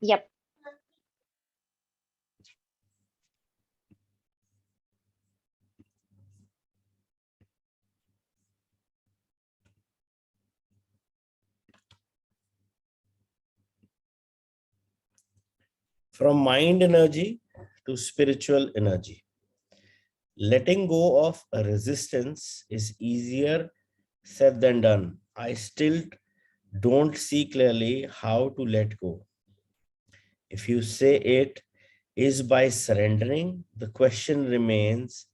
Yep. From mind energy to spiritual energy. Letting go of a resistance is easier said than done. I still don't see clearly how to let go. If you say it is by surrendering, the question remains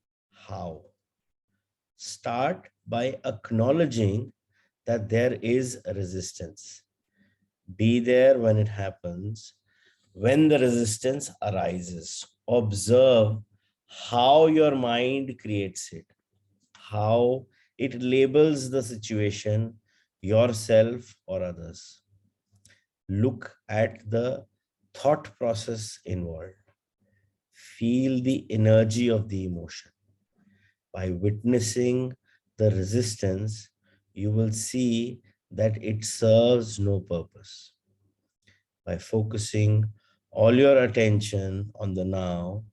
how? Start by acknowledging that there is a resistance. Be there when it happens. When the resistance arises, observe how your mind creates it, how it labels the situation, yourself or others. Look at the thought process involved. Feel the energy of the emotion. By witnessing the resistance, you will see that it serves no purpose. By focusing all your attention on the now,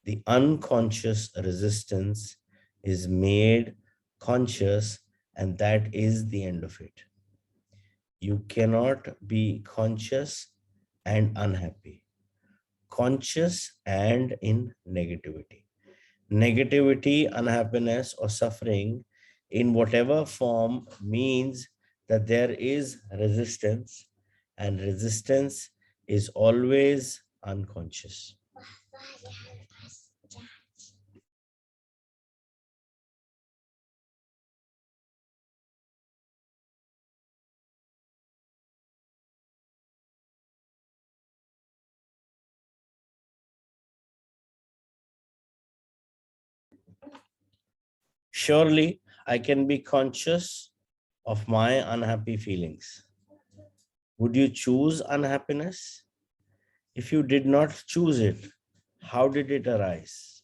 the unconscious resistance is made conscious, and that is the end of it. You cannot be conscious and unhappy, conscious and in negativity. Negativity, unhappiness, or suffering in whatever form means that there is resistance, and resistance is always unconscious. Surely, I can be conscious of my unhappy feelings. Would you choose unhappiness? If you did not choose it, how did it arise?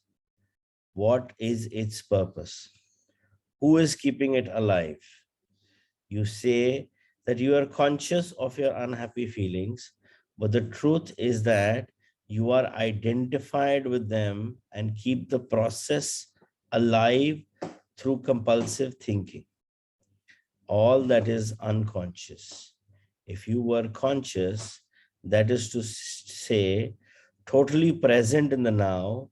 What is its purpose? Who is keeping it alive? You say that you are conscious of your unhappy feelings, but the truth is that you are identified with them and keep the process alive through compulsive thinking. All that is unconscious. If you were conscious, that is to say, totally present in the now,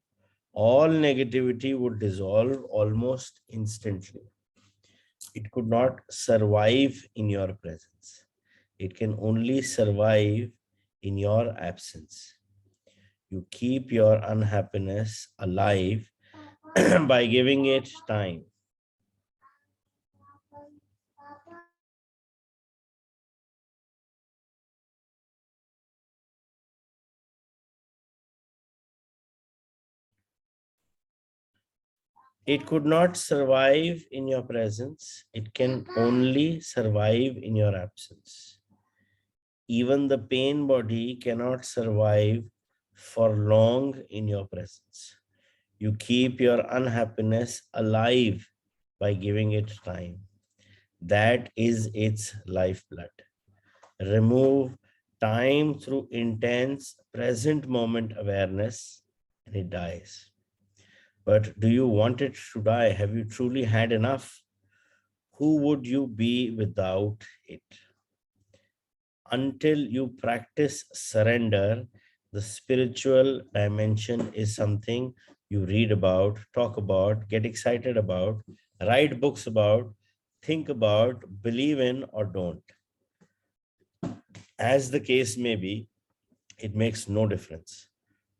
all negativity would dissolve almost instantly. It could not survive in your presence. It can only survive in your absence. You keep your unhappiness alive by giving it time. It could not survive in your presence. It can only survive in your absence. Even the pain body cannot survive for long in your presence. You keep your unhappiness alive by giving it time. That is its lifeblood. Remove time through intense present moment awareness and it dies. But do you want it to die? Have you truly had enough? Who would you be without it? Until you practice surrender, the spiritual dimension is something you read about, talk about, get excited about, write books about, think about, believe in, or don't. As the case may be, it makes no difference.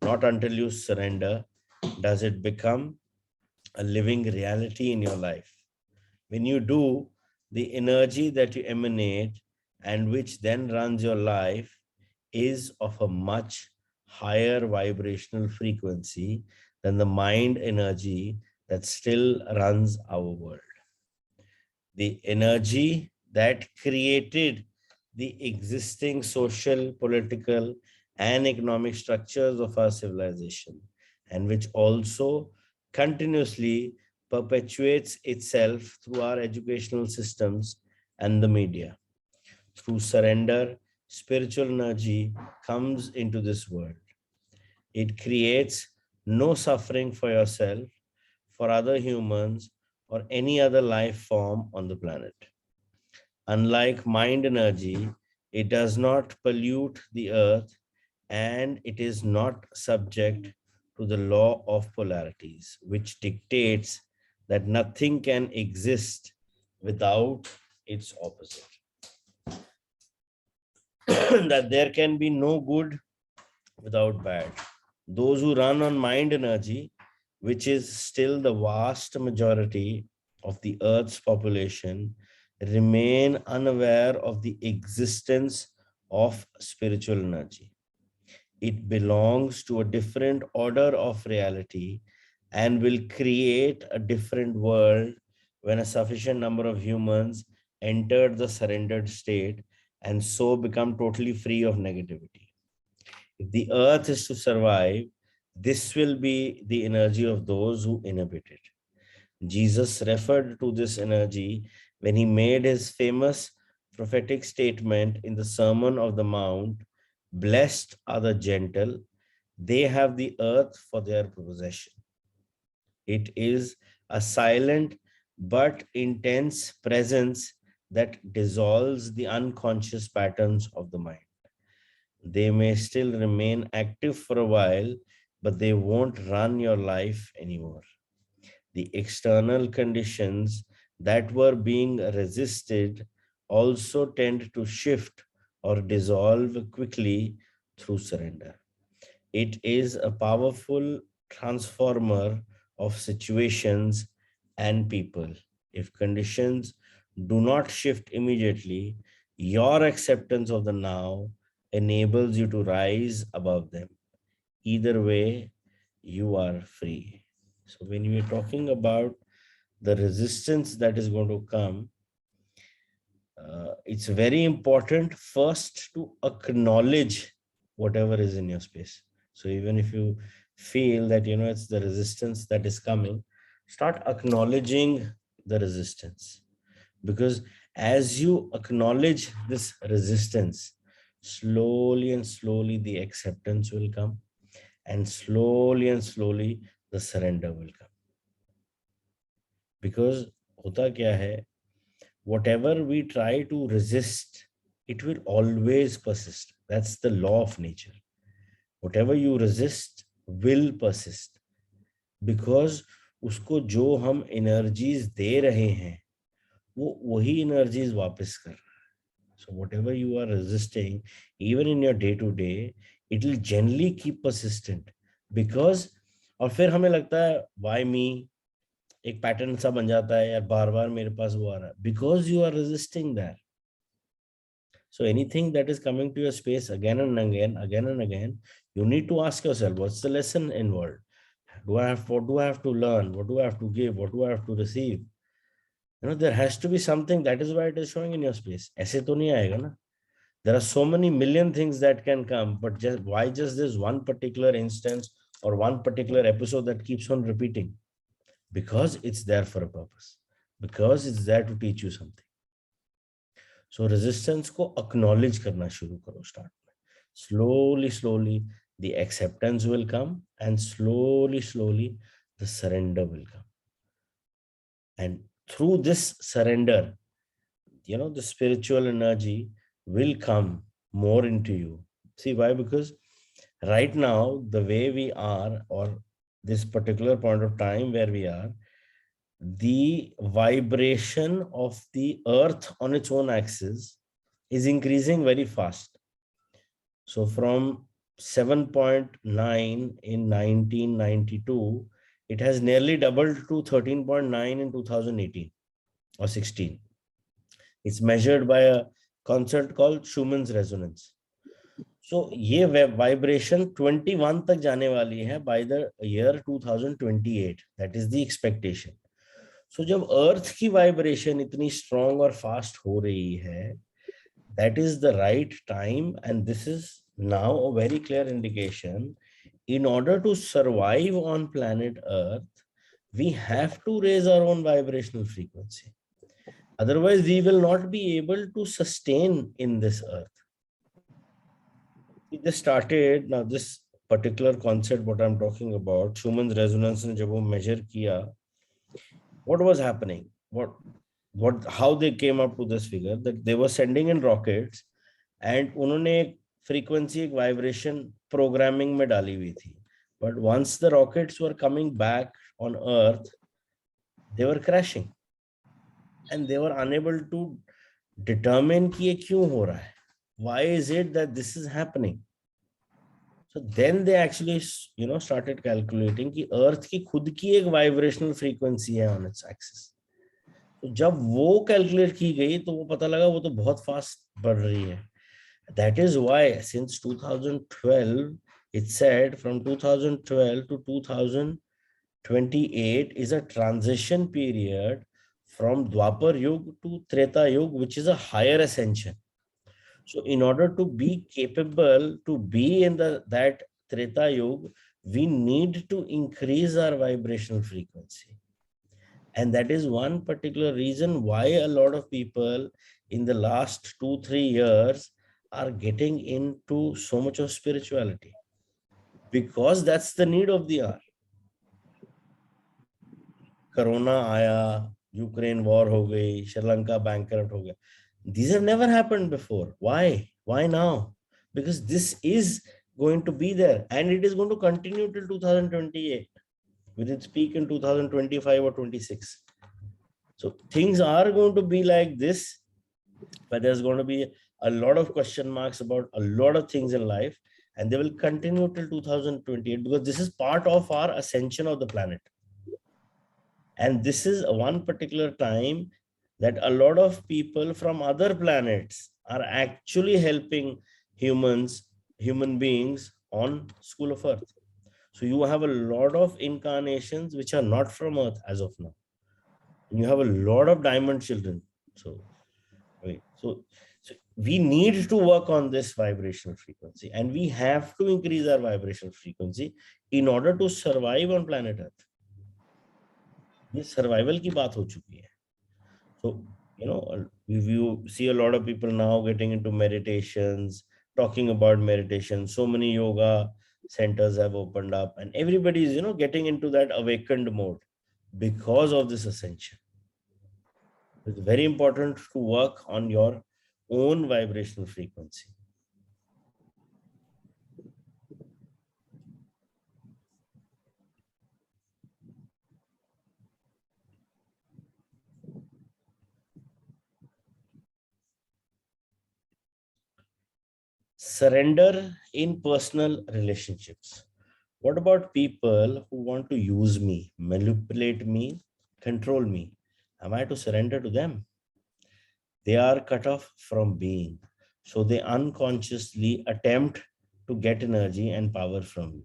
Not until you surrender does it become a living reality in your life. When you do, the energy that you emanate and which then runs your life is of a much higher vibrational frequency than the mind energy that still runs our world. The energy that created the existing social, political, and economic structures of our civilization, and which also continuously perpetuates itself through our educational systems and the media. Through surrender, spiritual energy comes into this world. It creates no suffering for yourself, for other humans, or any other life form on the planet. Unlike mind energy, it does not pollute the earth and it is not subject to the law of polarities, which dictates that nothing can exist without its opposite. That there can be no good without bad. Those who run on mind energy, which is still the vast majority of the Earth's population, remain unaware of the existence of spiritual energy. It belongs to a different order of reality and will create a different world when a sufficient number of humans enter the surrendered state and so become totally free of negativity. If the earth is to survive, this will be the energy of those who inhabit it. Jesus referred to this energy when he made his famous prophetic statement in the Sermon of the Mount, "Blessed are the gentle, they have the earth for their possession." It is a silent but intense presence that dissolves the unconscious patterns of the mind. They may still remain active for a while, but they won't run your life anymore. The external conditions that were being resisted also tend to shift or dissolve quickly through surrender. It is a powerful transformer of situations and people. If conditions do not shift immediately, your acceptance of the now enables you to rise above them. Either way, you are free. So when we are talking about the resistance that is going to come, it's very important first to acknowledge whatever is in your space. So even if you feel that, it's the resistance that is coming, start acknowledging the resistance. Because as you acknowledge this resistance, slowly and slowly the acceptance will come, and slowly the surrender will come. Because hota kya hai, whatever we try to resist, it will always persist. That's the law of nature. Whatever you resist will persist. Because उसको जो हम energies दे रहे हैं, वो वही energies वापस कर रहा है. So whatever you are resisting, even in your day to day, it will generally keep persistent. Because और फिर हमें लगता है why me, एक पैटर्न सा बन जाता है यार, बार बार मेरे पास वो आ रहा है. Because you are resisting that. So anything that is coming to your space again and again, you need to ask yourself, what's the lesson involved? What do I have to learn? What do I have to give? What do I have to receive? There has to be something. That is why it is showing in your space. ऐसे तो नहीं आएगा ना. There are so many million things that can come, but why just this one particular instance or one particular episode that keeps on repeating? Because it's there for a purpose. Because it's there to teach you something. So resistance को acknowledge करना शुरू करो start में. Slowly, the acceptance will come, and slowly, the surrender will come. And through this surrender, the spiritual energy will come more into you. See why? Because right now, the way we are, or this particular point of time where we are, the vibration of the earth on its own axis is increasing very fast. So from 7.9 in 1992, it has nearly doubled to 13.9 in 2018 or 16. It's measured by a concept called Schumann's resonance. So ये vibration 21 तक जाने वाली है by the year 2028. That is the expectation. So जब अर्थ की vibration इतनी strong और fast हो रही है, that is the right time, and this is now a very clear indication. In order to survive on planet Earth, we have to raise our own vibrational frequency. Otherwise, we will not be able to sustain in this earth. It just started. Now this particular concept, what I'm talking about, Schumann's resonance, ने जब वो measure किया, what was happening? How they came up to this figure, that they were sending in rockets and उन्होंने एक frequency, एक vibration programming में डाली हुई थी. But once the rockets were coming back on Earth, they were crashing and they were unable to determine कि ये क्यों हो रहा है. Why is it that this is happening? So then they actually, started calculating कि Earth की खुद की एक vibrational frequency है on its axis. तो जब वो कैलकुलेट की गई तो वो पता लगा वो तो बहुत फास्ट बढ़ रही है. That is why since 2012, it said from 2012 to 2028 is a transition period from Dwapar Yuga to Treta Yuga, which is a higher ascension. So in order to be capable to be in that Treta Yuga, we need to increase our vibrational frequency. And that is one particular reason why a lot of people in the last 2-3 years are getting into so much of spirituality, because that's the need of the hour. Corona आया, Ukraine war हो गई, Sri Lanka bankrupt हो गया. These have never happened before. Why? Why now? Because this is going to be there and it is going to continue till 2028 with its peak in 2025 or 26. So things are going to be like this, but there's going to be a lot of question marks about a lot of things in life, and they will continue till 2028 because this is part of our ascension of the planet. And this is one particular time that a lot of people from other planets are actually helping human beings on School of Earth. So you have a lot of incarnations which are not from Earth as of now. You have a lot of diamond children. So we need to work on this vibrational frequency, and we have to increase our vibrational frequency in order to survive on planet Earth. ये survival की बात हो चुकी है. So, you see a lot of people now getting into meditations, talking about meditation. So many yoga centers have opened up, and everybody is, getting into that awakened mode because of this ascension. It's very important to work on your own vibrational frequency. Surrender in personal relationships. What about people who want to use me, manipulate me, control me? Am I to surrender to them? They are cut off from being. So they unconsciously attempt to get energy and power from you.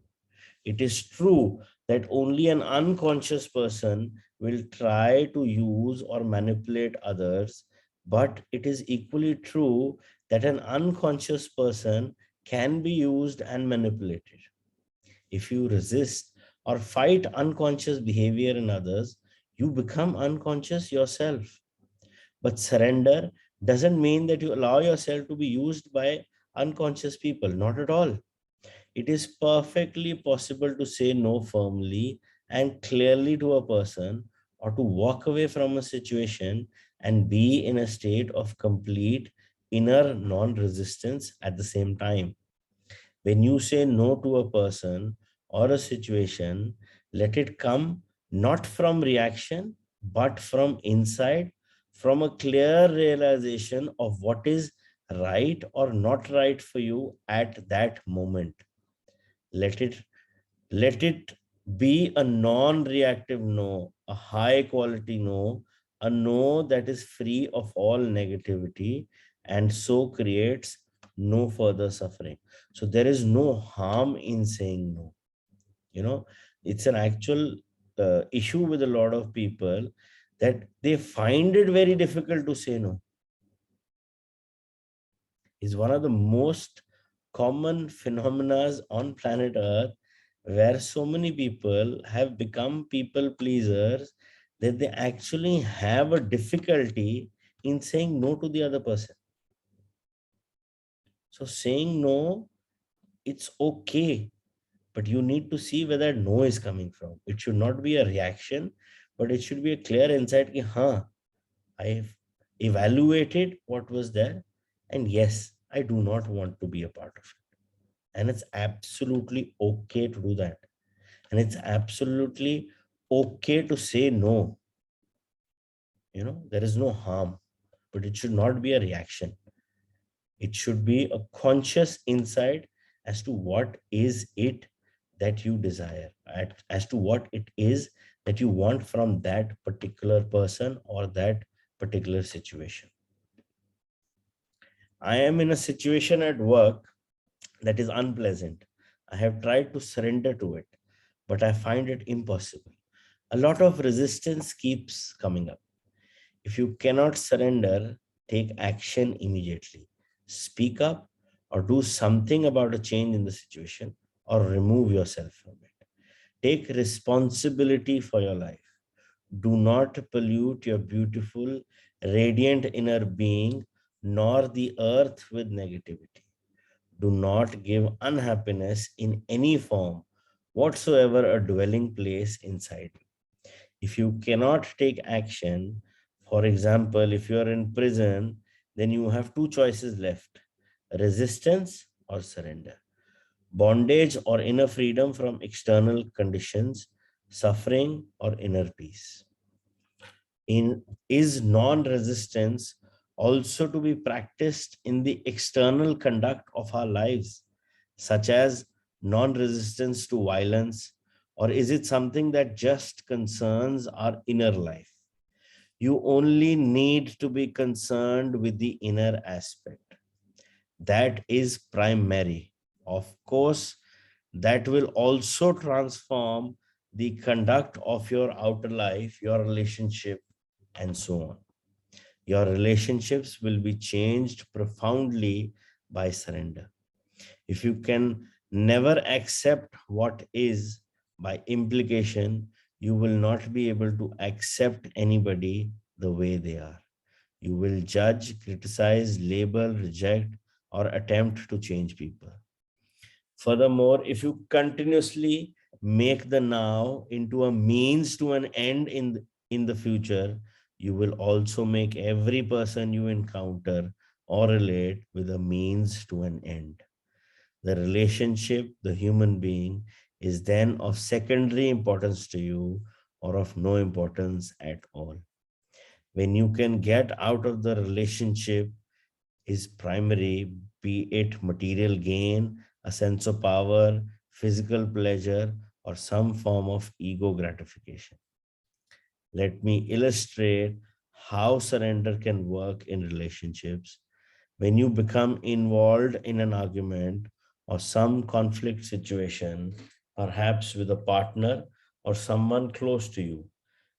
It is true that only an unconscious person will try to use or manipulate others, but it is equally true that an unconscious person can be used and manipulated. If you resist or fight unconscious behavior in others, you become unconscious yourself. But surrender doesn't mean that you allow yourself to be used by unconscious people, not at all. It is perfectly possible to say no firmly and clearly to a person, or to walk away from a situation and be in a state of complete inner non-resistance at the same time. When you say no to a person or a situation, let it come not from reaction, but from inside, from a clear realization of what is right or not right for you at that moment. Let it be a non-reactive no, a high quality no, a no that is free of all negativity, and so creates no further suffering. So there is no harm in saying no. It's an actual issue with a lot of people that they find it very difficult to say no. Is one of the most common phenomena on planet Earth, where so many people have become people pleasers that they actually have a difficulty in saying no to the other person. So saying no it's okay, but you need to see where that no is coming from. It should not be a reaction, but it should be a clear insight ki, I've evaluated what was there, and yes, I do not want to be a part of it. And it's absolutely okay to do that. And it's absolutely okay to say no. There is no harm, but it should not be a reaction. It should be a conscious insight as to what is it that you desire, as to what it is that you want from that particular person or that particular situation. I am in a situation at work that is unpleasant. I have tried to surrender to it, but I find it impossible. A lot of resistance keeps coming up. If you cannot surrender, take action immediately. Speak up or do something about a change in the situation or remove yourself from it. Take responsibility for your life. Do not pollute your beautiful, radiant inner being nor the earth with negativity. Do not give unhappiness in any form whatsoever a dwelling place inside you. If you cannot take action, for example, if you are in prison, then you have two choices left: resistance or surrender, bondage or inner freedom from external conditions, suffering or inner peace. In is non-resistance also to be practiced in the external conduct of our lives, such as non-resistance to violence, or is it something that just concerns our inner life? You only need to be concerned with the inner aspect. That is primary. Of course, that will also transform the conduct of your outer life, your relationship, and so on. Your relationships will be changed profoundly by surrender. If you can never accept what is, by implication, you will not be able to accept anybody the way they are. You will judge, criticize, label, reject, or attempt to change people. Furthermore, if you continuously make the now into a means to an end in the future, you will also make every person you encounter or relate with a means to an end. The relationship, the human being, is then of secondary importance to you or of no importance at all. When you can get out of the relationship is primary, be it material gain, a sense of power, physical pleasure, or some form of ego gratification. Let me illustrate how surrender can work in relationships. When you become involved in an argument or some conflict situation, perhaps with a partner or someone close to you,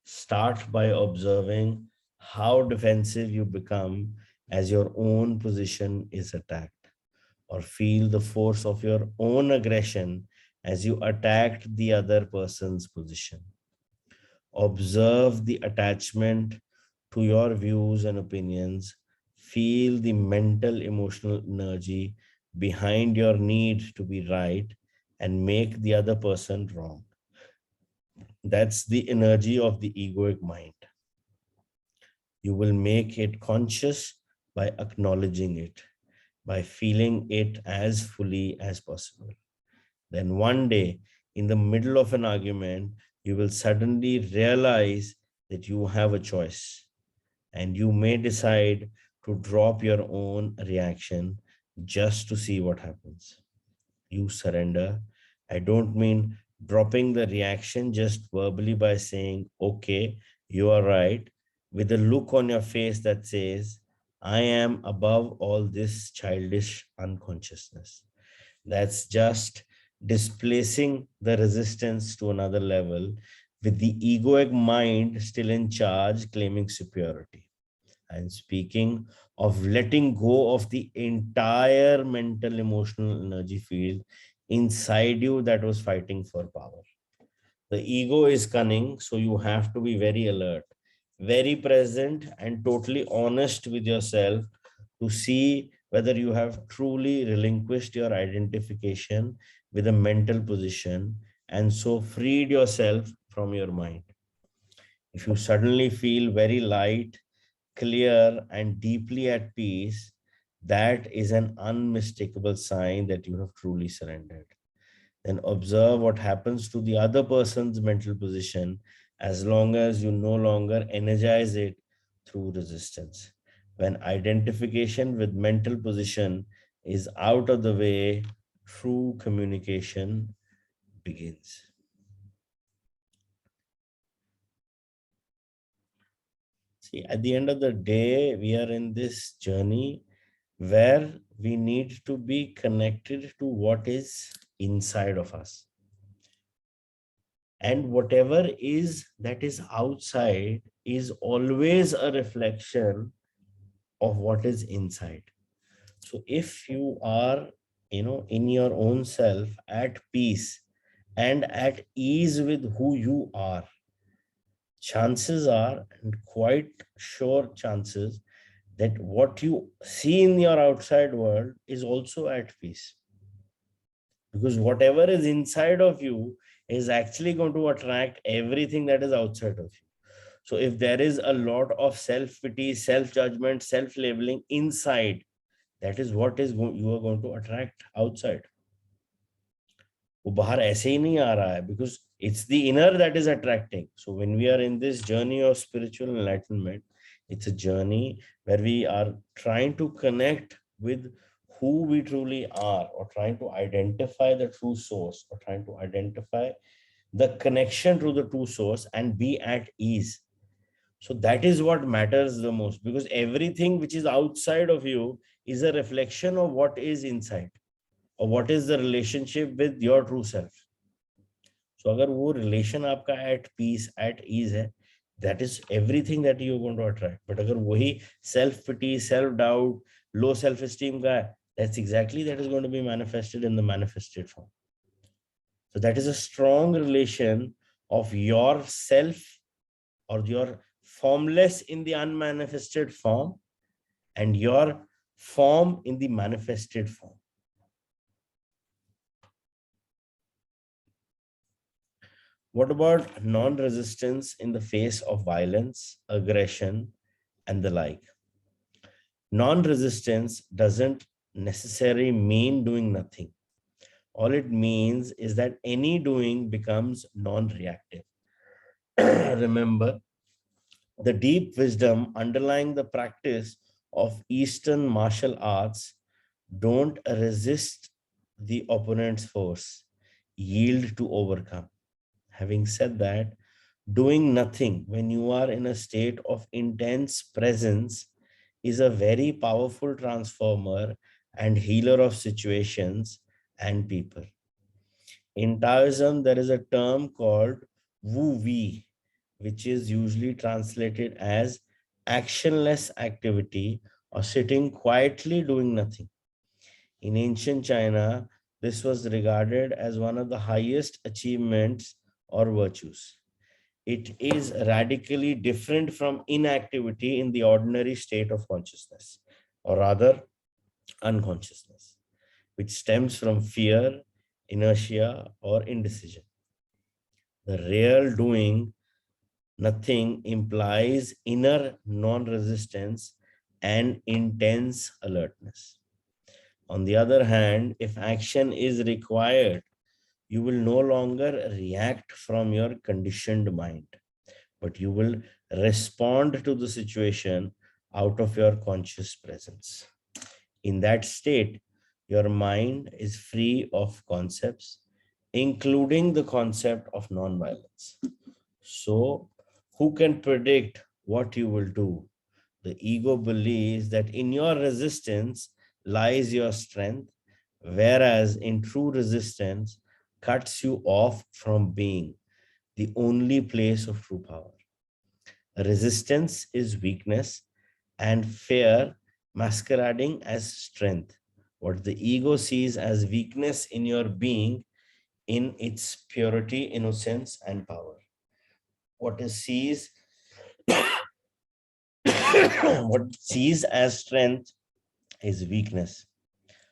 start by observing how defensive you become as your own position is attacked, or feel the force of your own aggression as you attacked the other person's position. Observe the attachment to your views and opinions. Feel the mental, emotional energy behind your need to be right and make the other person wrong. That's the energy of the egoic mind. You will make it conscious by acknowledging it, by feeling it as fully as possible. Then one day, in the middle of an argument, you will suddenly realize that you have a choice, and you may decide to drop your own reaction just to see what happens. You surrender. I don't mean dropping the reaction just verbally by saying, okay, you are right, with a look on your face that says, I am above all this childish unconsciousness. That's just displacing the resistance to another level with the egoic mind still in charge, claiming superiority. And speaking of letting go of the entire mental, emotional energy field inside you that was fighting for power. The ego is cunning, so you have to be very alert, very present, and totally honest with yourself to see whether you have truly relinquished your identification with a mental position and so freed yourself from your mind. If you suddenly feel very light, clear, and deeply at peace, that is an unmistakable sign that you have truly surrendered. Then observe what happens to the other person's mental position as long as you no longer energize it through resistance. When identification with mental position is out of the way, true communication begins. See, at the end of the day, we are in this journey where we need to be connected to what is inside of us. And whatever is that is outside is always a reflection of what is inside. So if you are, in your own self at peace and at ease with who you are, chances are, and quite sure chances, that what you see in your outside world is also at peace. Because whatever is inside of you is actually going to attract everything that is outside of you. So if there is a lot of self-pity, self-judgment, self-labeling inside, that is what you are going to attract outside. वो बाहर ऐसे ही नहीं आ रहा है, because it's the inner that is attracting. So when we are in this journey of spiritual enlightenment, it's a journey where we are trying to connect with who we truly are, or trying to identify the true source, or trying to identify the connection to the true source and be at ease. So that is what matters the most, because everything which is outside of you is a reflection of what is inside, or what is the relationship with your true self. So अगर वो relation आपका at peace, at ease है, that is everything that you are going to attract. But अगर वही self pity, self doubt, low self esteem का है, that's exactly that is going to be manifested in the manifested form. So that is a strong relation of yourself, or your formless in the unmanifested form, and your form in the manifested form. What about non-resistance in the face of violence, aggression, and the like? Non-resistance doesn't necessarily mean doing nothing. All it means is that any doing becomes non-reactive. Remember, the deep wisdom underlying the practice of Eastern martial arts: don't resist the opponent's force, yield to overcome. Having said that, doing nothing when you are in a state of intense presence is a very powerful transformer and healer of situations and people. In Taoism, there is a term called Wu Wei, which is usually translated as actionless activity, or sitting quietly doing nothing. In ancient China, this was regarded as one of the highest achievements or virtues. It is radically different from inactivity in the ordinary state of consciousness, or rather unconsciousness, which stems from fear, inertia, or indecision. The real doing nothing implies inner non-resistance and intense alertness. On the other hand, if action is required, you will no longer react from your conditioned mind, but you will respond to the situation out of your conscious presence. In that state, your mind is free of concepts, including the concept of non-violence. So, who can predict what you will do? The ego believes that in your resistance lies your strength, whereas in true resistance cuts you off from being the only place of true power. Resistance is weakness, and fear masquerading as strength. What the ego sees as weakness in your being, in its purity, innocence, and power. What it sees, what it sees as strength is weakness.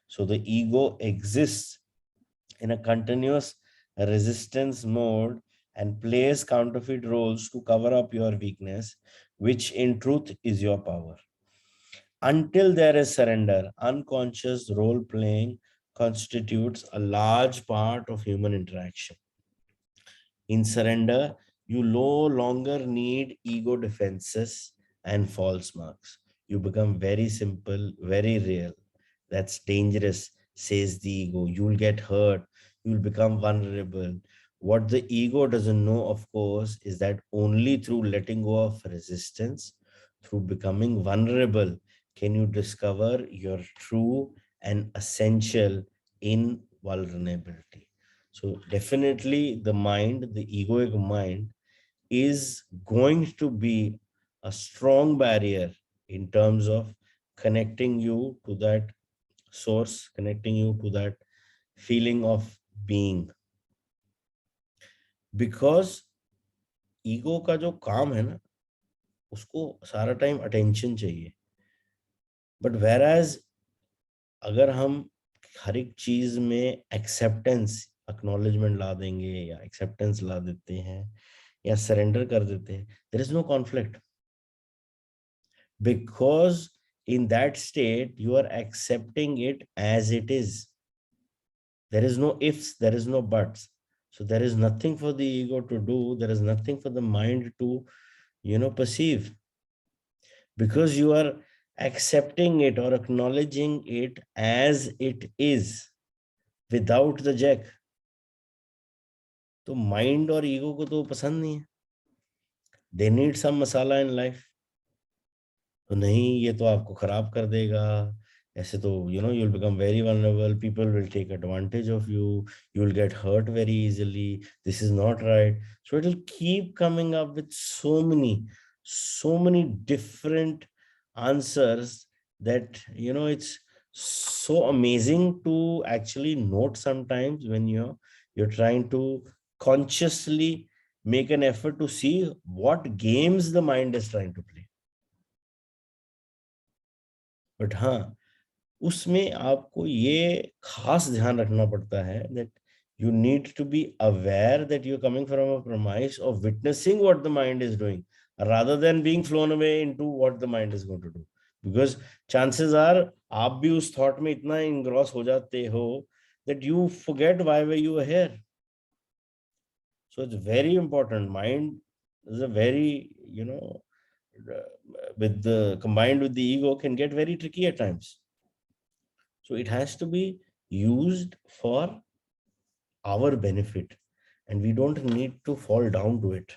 So the ego exists in a continuous resistance mode and plays counterfeit roles to cover up your weakness, which in truth is your power. Until there is surrender, unconscious role playing constitutes a large part of human interaction. In surrender, you no longer need ego defenses and false marks. You become very simple, very real. That's dangerous, says the ego. You'll get hurt, you'll become vulnerable. What the ego doesn't know, of course, is that only through letting go of resistance, through becoming vulnerable, can you discover your true and essential invulnerability. So definitely the mind, the egoic mind is going to be a strong barrier in terms of connecting you to that source, connecting you to that feeling of being. Because ego का जो काम है ना, उसको सारा time attention चाहिए. But whereas अगर हम हर एक चीज में एक्सेप्टेंस, एक्नॉलेजमेंट ला देंगे या एक्सेप्टेंस ला देते हैं या सरेंडर कर देते हैं, there is no conflict, because in that state you are accepting it as it is. There is no ifs, there is no buts. So there is nothing for the ego to do, there is nothing for the mind to perceive, because you are accepting it or acknowledging it as it is without the jack. तो mind और ego को तो पसंद नहीं है. They need some masala in life. तो नहीं, ये तो आपको खराब कर देगा, ऐसे तो you will become very vulnerable, people will take advantage of you, you will get hurt very easily, this is not right. So it will keep coming up with so many different answers that it's so amazing to actually note sometimes when you're trying to consciously make an effort to see what games the mind is trying to play. But हाँ, उसमें आपको ये खास ध्यान रखना पड़ता है that you need to be aware that you're coming from a premise of witnessing what the mind is doing rather than being flown away into what the mind is going to do. Because chances are आप भी उस thought में इतना engross हो जाते हो that you forget why were you here. So it's very important. Mind is a very, with the combined with the ego can get very tricky at times. So it has to be used for our benefit, and we don't need to fall down to it.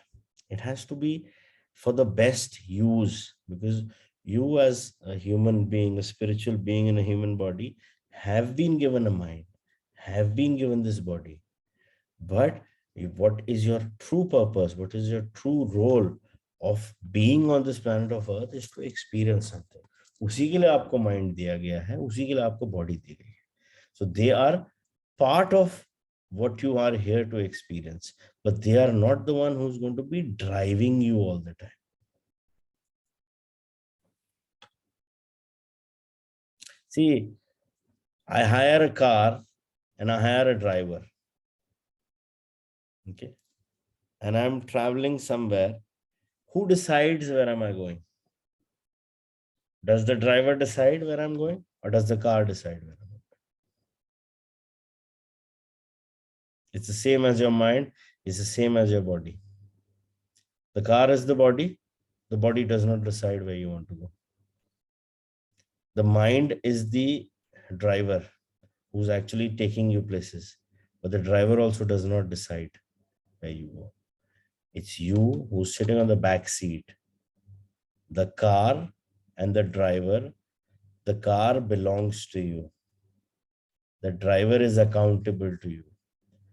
It has to be for the best use, because you as a human being, a spiritual being in a human body, have been given a mind, have been given this body. But what is your true purpose? What is your true role of being on this planet of Earth is to experience something. उसी के लिए आपको mind दिया गया है, उसी के लिए आपको बॉडी दी गई है. So they are part of what you are here to experience, but they are not the one who's going to be driving you all the time. See, I hire a car and I hire a driver. Okay. And I'm traveling somewhere. Who decides where am I going? Does the driver decide where I'm going, or does the car decide where I'm going? It's the same as your mind. It's the same as your body. The car is the body. The body does not decide where you want to go. The mind is the driver who's actually taking you places, but the driver also does not decide where you go. It's you who's sitting on the back seat. The car and the driver, the car belongs to you. The driver is accountable to you.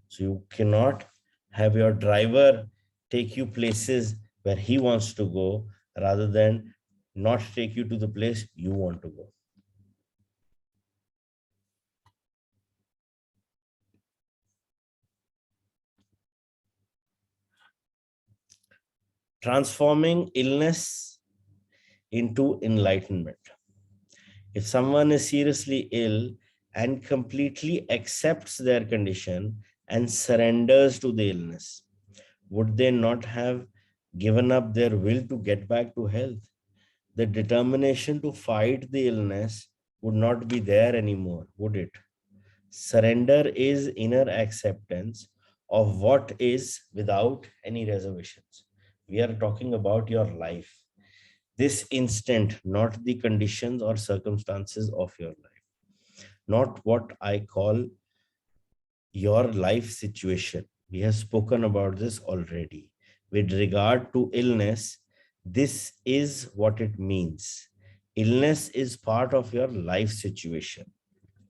So you cannot have your driver take you places where he wants to go rather than not take you to the place you want to go. Transforming illness into enlightenment. If someone is seriously ill and completely accepts their condition and surrenders to the illness, would they not have given up their will to get back to health? The determination to fight the illness would not be there anymore, would it? Surrender is inner acceptance of what is without any reservations. We are talking about your life, this instant, not the conditions or circumstances of your life, not what I call your life situation. We have spoken about this already. With regard to illness, this is what it means. Illness is part of your life situation.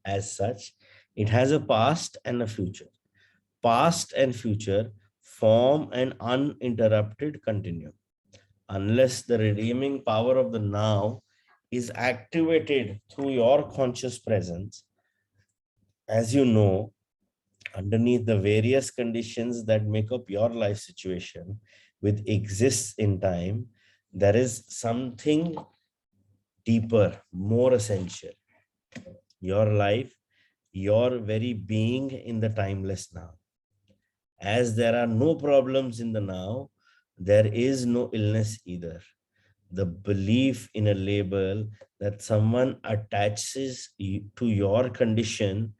As such, it has a past and a future. Past and future form an uninterrupted continuum. Unless the redeeming power of the now is activated through your conscious presence, as you know, underneath the various conditions that make up your life situation, which exists in time, there is something deeper, more essential. Your life, your very being in the timeless now. As there are no problems in the now, there is no illness either. The belief in a label that someone attaches to your condition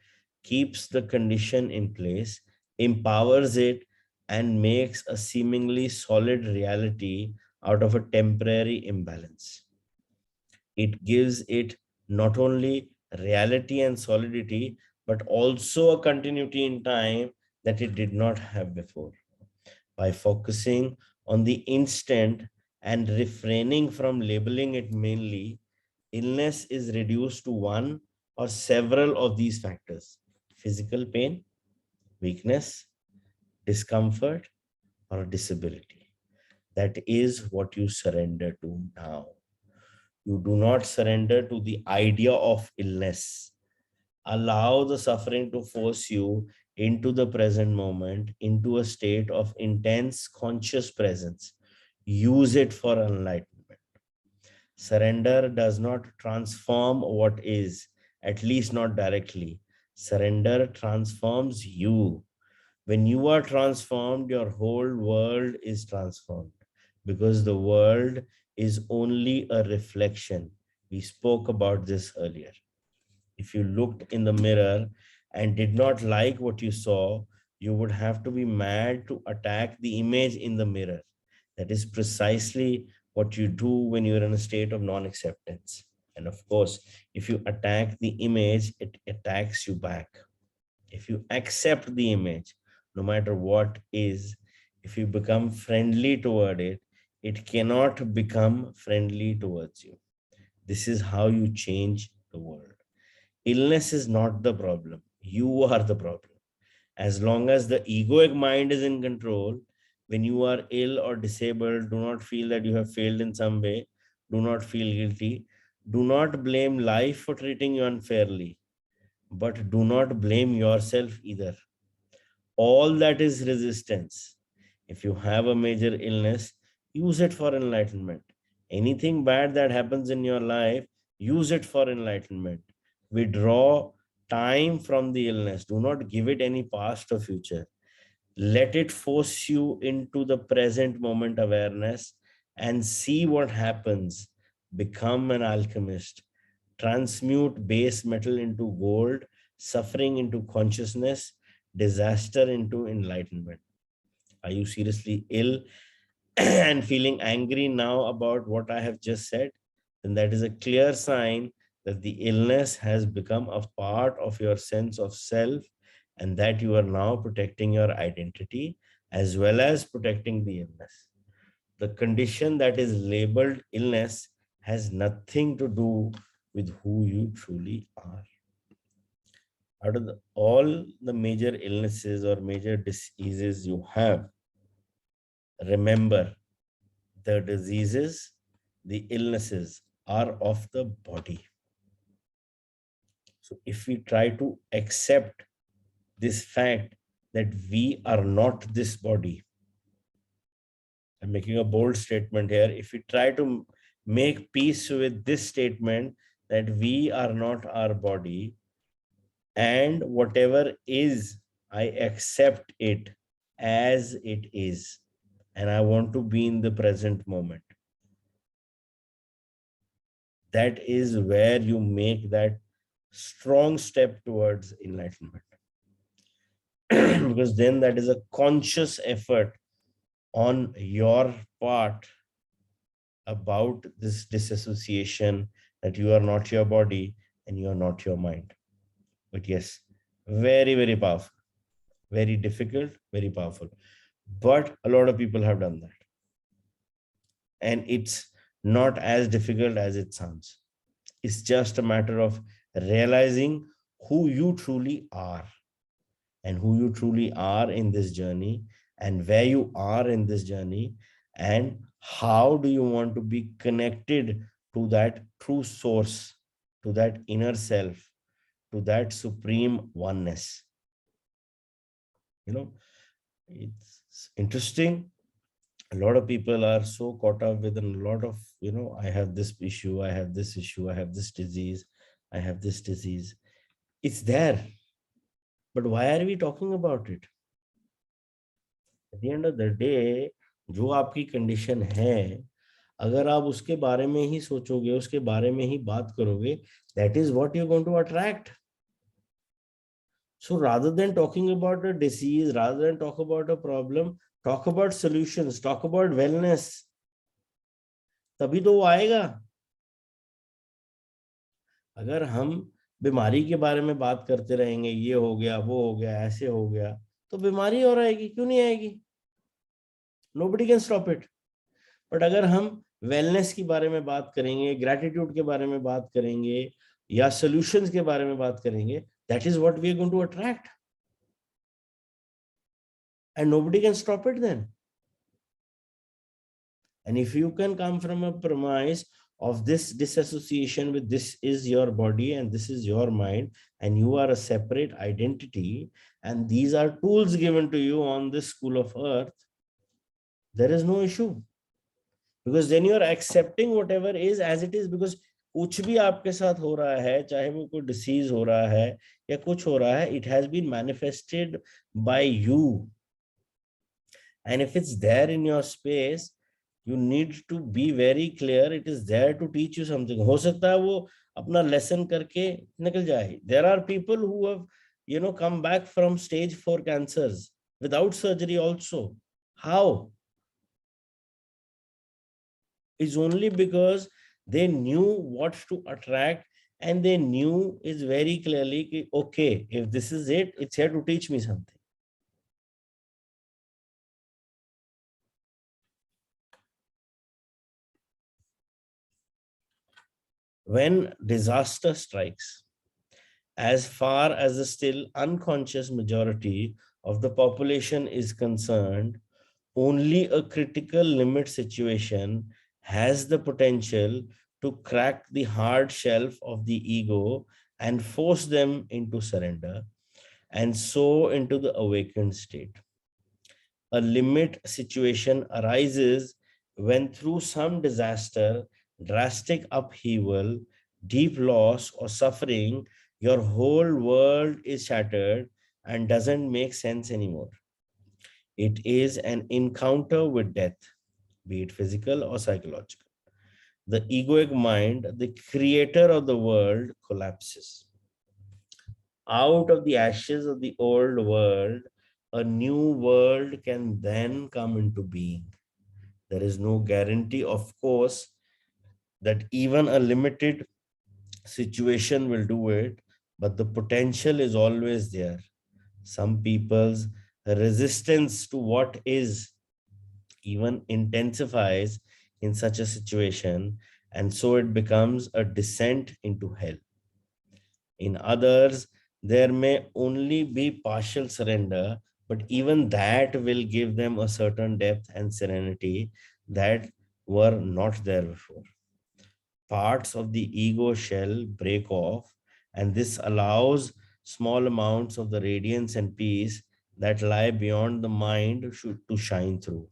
keeps the condition in place, empowers it, and makes a seemingly solid reality out of a temporary imbalance. It gives it not only reality and solidity, but also a continuity in time that it did not have before. By focusing on the instant and refraining from labeling it mainly, illness is reduced to one or several of these factors: physical pain, weakness, discomfort, or disability. That is what you surrender to now. You do not surrender to the idea of illness. Allow the suffering to force you into the present moment, into a state of intense conscious presence. Use it for enlightenment. Surrender does not transform what is, at least not directly. Surrender transforms you. When you are transformed, your whole world is transformed, because the world is only a reflection. We spoke about this earlier. If you looked in the mirror and did not like what you saw, you would have to be mad to attack the image in the mirror. That is precisely what you do when you're in a state of non-acceptance. And of course, if you attack the image, it attacks you back. If you accept the image, no matter what is, if you become friendly toward it, it cannot become friendly towards you. This is how you change the world. Illness is not the problem. You are the problem. As long as the egoic mind is in control, when you are ill or disabled, do not feel that you have failed in some way. Do not feel guilty. Do not blame life for treating you unfairly, but do not blame yourself either. All that is resistance. If you have a major illness, use it for enlightenment. Anything bad that happens in your life, use it for enlightenment. Withdraw time from the illness. Do not give it any past or future. Let it force you into the present moment awareness and see what happens. Become an alchemist. Transmute base metal into gold, suffering into consciousness, disaster into enlightenment. Are you seriously ill and feeling angry now about what I have just said? Then that is a clear sign that the illness has become a part of your sense of self, and that you are now protecting your identity as well as protecting the illness. The condition that is labeled illness has nothing to do with who you truly are. Out of all the major illnesses or major diseases you have, remember, the diseases, the illnesses are of the body. So if we try to accept this fact that we are not this body, I'm making a bold statement here. If we try to make peace with this statement, that we are not our body, and whatever is, I accept it as it is, and I want to be in the present moment. That is where you make that strong step towards enlightenment. Because then that is a conscious effort on your part about this disassociation, that you are not your body and you are not your mind. But yes, very, very powerful, very difficult, very powerful. But a lot of people have done that. And it's not as difficult as it sounds. It's just a matter of realizing who you truly are, and who you truly are in this journey, and where you are in this journey, and how do you want to be connected to that true source, to that inner self, to that supreme oneness. It's interesting. A lot of people are so caught up with a lot of, I have this issue, I have this issue, I have this disease, I have this disease. It's there, but why are we talking about it? At the end of the day, जो आपकी condition है, अगर आप उसके बारे में ही सोचोगे, उसके बारे में ही बात करोगे, that is what you're going to attract. So rather than talking about a disease, rather than talk about a problem, talk about solutions, talk about wellness. तभी तो वो आएगा. अगर हम बीमारी के बारे में बात करते रहेंगे, ये हो गया, वो हो गया, ऐसे हो गया, तो बीमारी और आएगी, क्यों नहीं आएगी? Nobody can stop it. But अगर हम वेलनेस के बारे में बात करेंगे, ग्रैटिट्यूड के बारे में बात करेंगे, या सॉल्यूशंस के बारे में बात करेंगे, that is what we are going to attract, and nobody can stop it then. And if you can come from a premise of this disassociation with this is your body and this is your mind, and you are a separate identity, and these are tools given to you on this school of earth, there is no issue. Because then you are accepting whatever is as it is. Because कुछ भी आपके साथ हो रहा है, चाहे वो कोई डिसीज हो रहा है या कुछ हो रहा है, it has been manifested by you. And if it's there in your space, you need to be very clear, it is there to teach you something. हो सकता है वो अपना lesson करके निकल जाए. There are people who have come back from stage 4 cancers without surgery also. How? Is only because they knew what to attract, and they knew is very clearly, okay, if this is it, it's here to teach me something. When disaster strikes, as far as the still unconscious majority of the population is concerned, only a critical limit situation has the potential to crack the hard shelf of the ego and force them into surrender, and so into the awakened state. A limit situation arises when, through some disaster, drastic upheaval, deep loss, or suffering, your whole world is shattered and doesn't make sense anymore. It is an encounter with death, be it physical or psychological. The egoic mind, the creator of the world, collapses. Out of the ashes of the old world, a new world can then come into being. There is no guarantee, of course, that even a limited situation will do it, but the potential is always there. Some people's resistance to what is even intensifies in such a situation, and so it becomes a descent into hell. In others, there may only be partial surrender, but even that will give them a certain depth and serenity that were not there before. Parts of the ego shell break off, and this allows small amounts of the radiance and peace that lie beyond the mind to shine through.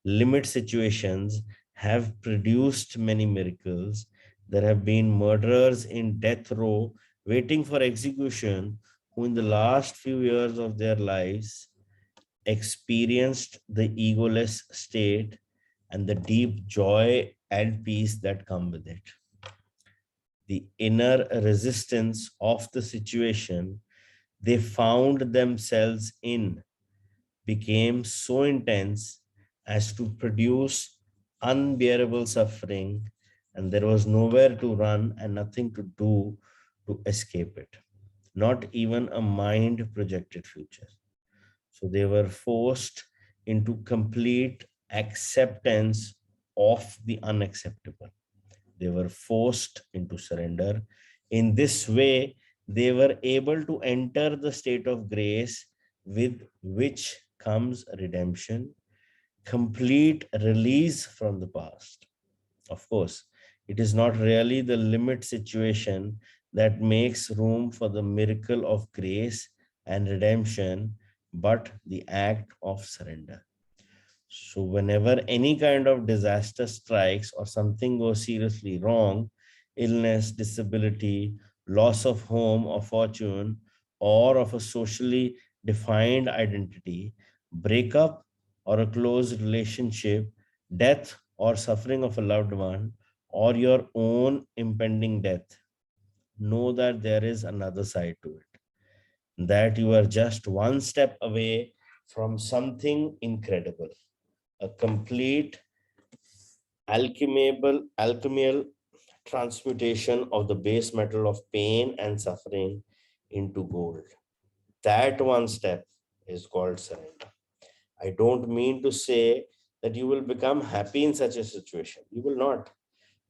Limit situations have produced many miracles. There have been murderers in death row waiting for execution who in the last few years of their lives experienced the egoless state and the deep joy and peace that come with it. The inner resistance of the situation they found themselves in became so intense as to produce unbearable suffering, and there was nowhere to run and nothing to do to escape it, not even a mind projected future. So they were forced into complete acceptance of the unacceptable. They were forced into surrender. In this way, they were able to enter the state of grace with which comes redemption, complete release from the past. Of course, it is not really the limit situation that makes room for the miracle of grace and redemption, but the act of surrender. So, whenever any kind of disaster strikes or something goes seriously wrong, illness, disability, loss of home or fortune, or of a socially defined identity, breakup or a close relationship, death or suffering of a loved one, or your own impending death, know that there is another side to it, that you are just one step away from something incredible, a complete alchemical transmutation of the base metal of pain and suffering into gold. That one step is called surrender. I don't mean to say that you will become happy in such a situation. You will not.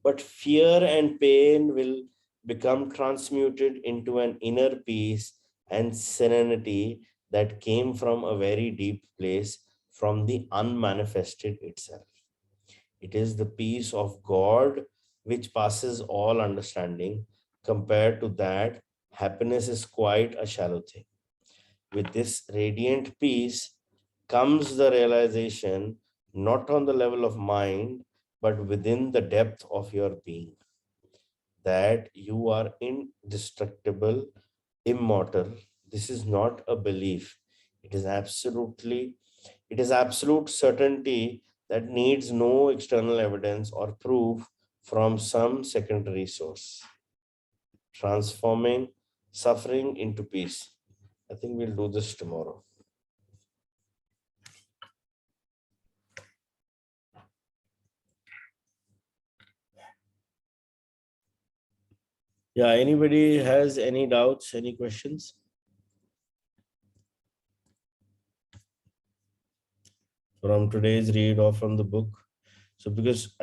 But fear and pain will become transmuted into an inner peace and serenity that came from a very deep place, from the unmanifested itself. It is the peace of God which passes all understanding. Compared to that, happiness is quite a shallow thing. With this radiant peace comes the realization, not on the level of mind, but within the depth of your being, that you are indestructible, immortal. This is not a belief. It is absolute certainty that needs no external evidence or proof from some secondary source, transforming suffering into peace. I think we'll do this tomorrow. Yeah, anybody has any doubts, any questions from today's read or from the book? So because